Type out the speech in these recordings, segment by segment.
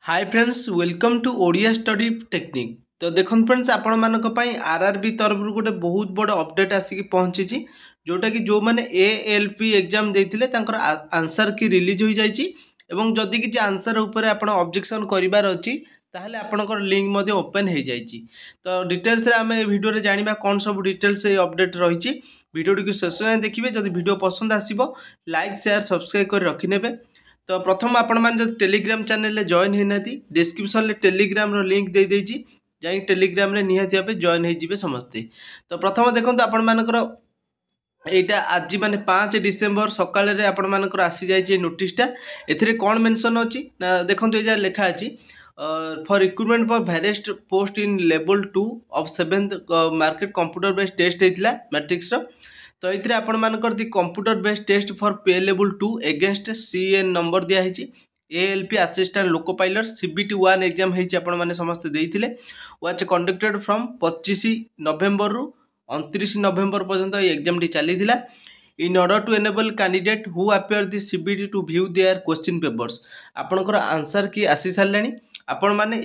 Hi friends welcome to Odia study technique. तो देखो friends आपण मानक पई आरआरबी तरफ गोटे बहुत बड़ अपडेट आसिक पहुंची जोटा कि जो मैंने एएलपी एग्जाम देते आंसर की रिलीज हो जाइए एवं जदि किसी आंसर उपर आपण ऑब्जेक्शन करिवार अछि ताहले आपनकर लिंक मध्ये ओपन हो जाइए। तो डिटेल्स रे आमे वीडियो रे जानिबा कोन सब डिटेल्स ए अपडेट रही वीडियो को शेष जाए देखिए। जदि वीडियो पसंद आसीबो लाइक शेयर सब्सक्राइब कर रखि नेबे। तो प्रथम आपण मैंने जो टेलीग्राम चैनल जॉइन होना डिस्क्रिप्शन में टेलीग्राम लिंक दे देजी जाई टेलीग्राम निहाती भाव जॉइन हो समस्ते। तो प्रथम देखो आपण मानकर एटा आज माने 5 डिसेम्बर सकाल आपण मानकर आसी जाइए नोटिसटा एथिरे कौन मेंशन अच्छी ना देखो ये लिखा अच्छी for recruitment for various post in level 2 of 7th market computer based test होता मैट्रिक्स तो ये आपण मानकर the computer based test for pay level 2 against CEN number दिखाई ALP assistant loco pilot CBT 1 exam होती आपण मैंने समस्त देते वाच कंडक्टेड फ्रॉम 25 नवेम्बर रु 29 नवेम्बर पर्यंत एग्जाम टी चली in order to enable candidate who appear the CBT to view their question papers आपणकर आंसर की आसी सारे आपण मैंने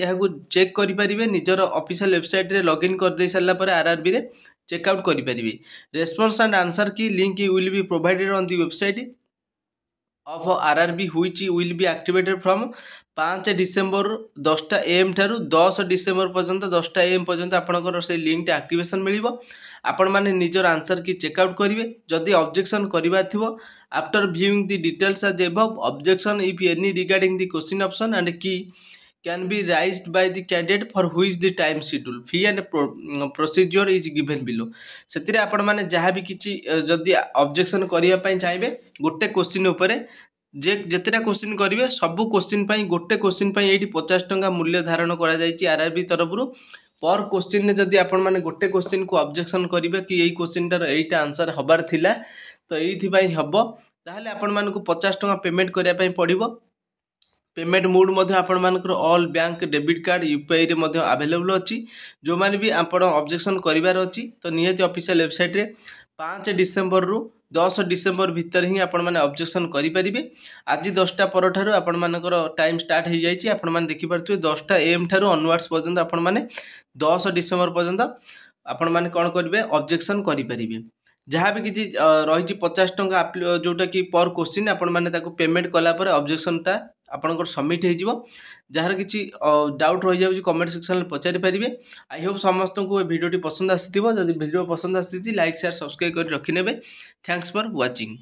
चेक करेंगे निजर ऑफिशियल वेबसाइट रे लॉगिन कर दे सारा पर आरआरबी रे चेकआउट करेंगे। Response and answer key link will be provided on the website of RRB which will be activated from 5 December 10टा AM ठारू 10 डिसेम्बर पर्यंत 10टा AM पर्यंत आपनकर से लिंक एक्टिवेशन मिलिबो। आपण माने निजर आंसर की चेकआउट करेंगे। जदि ऑब्जेक्शन करिवार थिबो after viewing the details as above objection if any regarding the question option and key can be raised by the candidate for which the time schedule fee and procedure is given below से आपण माने जहाँ भी किसी जदि objection करने चाहिए गोटे क्वेश्चन उपरे जे जितना क्वेश्चन करेंगे सबू क्वेश्चन गोटे क्वेश्चन ये 50 टंका मूल्य धारण आरआरबी तरफ पर क्वेश्चन जदि आपण माने गोटे क्वेश्चन को ऑब्जेक्शन करेंगे कि यही क्वेश्चन एटा आंसर हबार थिला तो ये हम ताहले आपण मानक 50 टंका पेमेंट करने पड़ो। Payment mode all bank debit card UPI रे मध्य अवेलेबल अच्छी जो मैंने भी आप ऑब्जेक्शन करिवार अच्छी तो निहाती ऑफिशियल वेबसाइट रे 5 डिसेम्बर रु 10 डिसेम्बर भितर ही आपण माने ऑब्जेक्शन करेंगे। आज 10टा पर ठारू आपण मानकर टाइम स्टार्ट हो जाइए आपण माने देखि पारथुवे 10टा AM ठारू ऑनवर्ड्स पर्यंत आपण माने 10 डिसेम्बर पर्यंत आपण माने कोन करिवे ऑब्जेक्शन करेंगे। जहाँ भी किसी रही 50 टंका जोटा कि पर क्वेश्चन आपण माने ताको पेमेंट कलापर ऑब्जेक्शनटा आपनकर सबमिट हो जार किसी डाउट रही जाऊँ कमेंट सेक्शन में पचारि पारे। आई होप समस्त को वीडियो पसंद आसी जब वीडियो पसंद आसी लाइक शेयर सब्सक्राइब कर रखि नेबे। Thanks for watching.